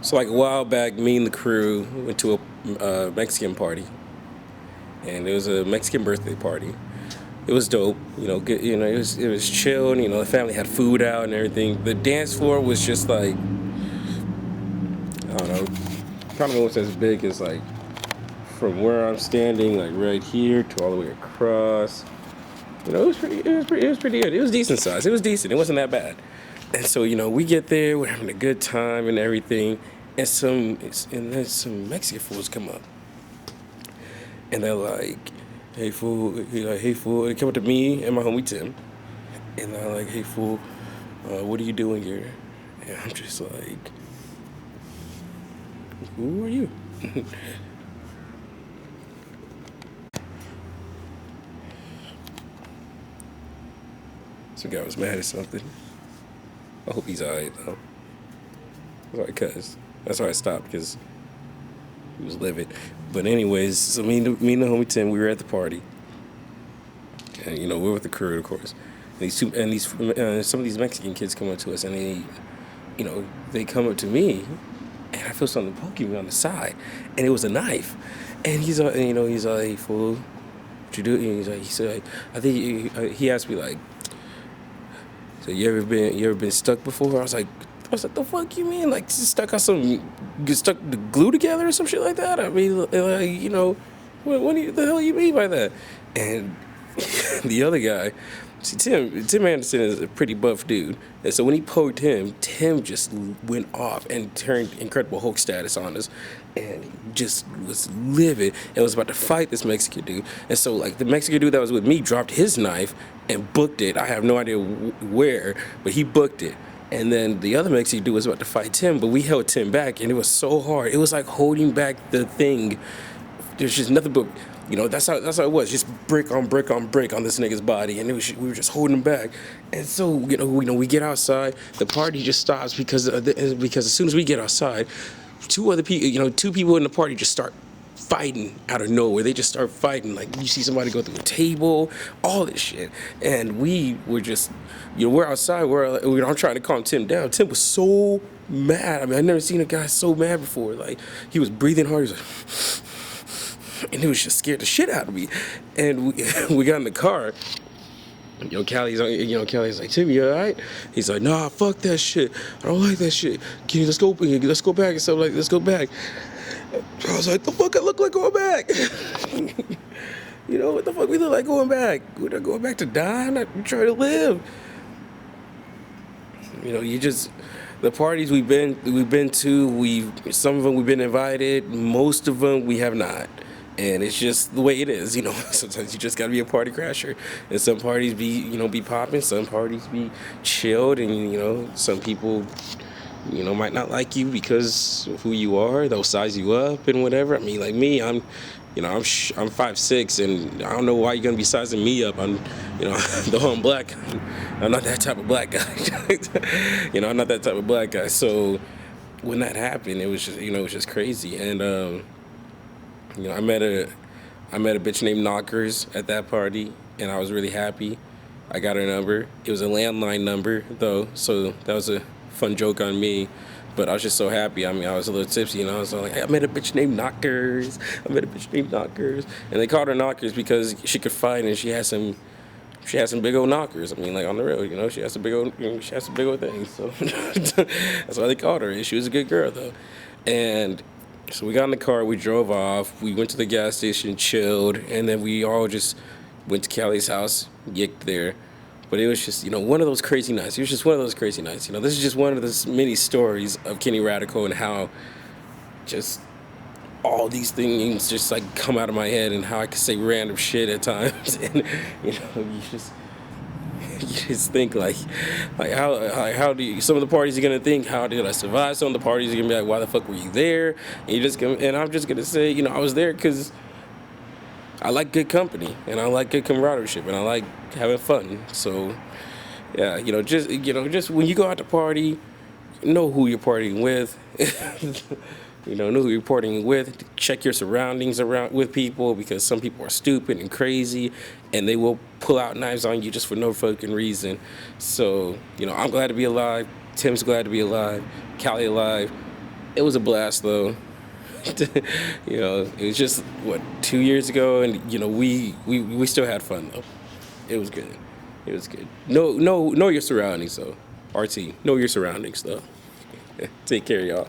So like a while back, me and the crew went to a Mexican party, and it was a Mexican birthday party. It was dope, Good, it was chill. And, the family had food out and everything. The dance floor was just like, I don't know, probably almost as big as like from where I'm standing, like right here to all the way across. It was pretty good. It was decent size. It was decent. It wasn't that bad. And so, we get there, we're having a good time and everything, and then some Mexican fools come up, and they're like, "Hey fool," "Hey fool," they come up to me and my homie Tim, and they're like, "Hey fool, what are you doing here?" And I'm just like, "Who are you?" Some guy was mad at something. I hope he's alright though. Sorry, cuz. That's why I stopped, because he was livid. But anyways, so me and the homie Tim, we were at the party, and we're with the crew, of course. Some of these Mexican kids come up to us, and they come up to me, and I feel something poking me on the side, and it was a knife. And he's like, "Hey, fool, what you do?" And he said, I think he asked me like, "So you ever been stuck before?" I was like, "The fuck you mean? Like stuck the glue together or some shit like that?" I mean, like, the hell you mean by that? And the other guy, see, Tim Anderson is a pretty buff dude, and so when he poked him, Tim just went off and turned Incredible Hulk status on us, and he just was livid and was about to fight this Mexican dude. And so like the Mexican dude that was with me dropped his knife and booked it. I have no idea where, but he booked it. And then the other Mexican dude was about to fight Tim, but we held Tim back, and it was so hard. It was like holding back the thing. There's just nothing but, that's how it was, just brick on brick on brick on this nigga's body, and we were just holding him back. And so, we get outside, the party just stops because as soon as we get outside, two people in the party just start fighting out of nowhere. They just start fighting. Like, you see somebody go through a table, all this shit. And we were just, we're outside. I'm trying to calm Tim down. Tim was so mad. I mean, I've never seen a guy so mad before. Like, he was breathing hard. He was like, and it was just scared the shit out of me. And we got in the car. Callie's like, "Tim, you all right?" He's like, "Nah, fuck that shit. I don't like that shit. Let's go back and stuff, like, let's go back." I was like, "The fuck I look like going back?" What the fuck we look like going back? We're not going back to die. I'm not trying to live. The parties we've been to, some of them we've been invited, most of them we have not. And it's just the way it is, Sometimes you just gotta be a party crasher, and some parties be popping, some parties be chilled, and some people, might not like you because of who you are. They'll size you up and whatever. I mean, like me, I'm 5'6", and I don't know why you're gonna be sizing me up. Though I'm black, I'm not that type of black guy. I'm not that type of black guy. So when that happened, it was just crazy. And I met a bitch named Knockers at that party, and I was really happy. I got her number. It was a landline number though, so that was a fun joke on me. But I was just so happy. I mean, I was a little tipsy, and I was like, "Hey, I met a bitch named Knockers. And they called her Knockers because she could fight, and she had some big old knockers. I mean, like, on the road, she has some big old things. So that's why they called her. And she was a good girl though. And so we got in the car, we drove off, we went to the gas station, chilled, and then we all just went to Callie's house, yicked there. But it was just, one of those crazy nights. It was just one of those crazy nights. This is just one of the many stories of Kenny Radical, and how just all these things just like come out of my head, and how I can say random shit at times. And, you just think like how do you, some of the parties you're gonna think, how did I survive? Some of the parties you're gonna be like, why the fuck were you there? And I'm just gonna say, I was there because I like good company, and I like good camaraderie, and I like having fun. So yeah, just when you go out to party, know who you're partying with. Know who you're partying with. Check your surroundings around with people, because some people are stupid and crazy, and they will pull out knives on you just for no fucking reason. So, I'm glad to be alive. Tim's glad to be alive. Callie alive. It was a blast though. It was just what 2 years ago, and we still had fun though. It was good. It was good. Know your surroundings though. RT, know your surroundings though. Take care, y'all.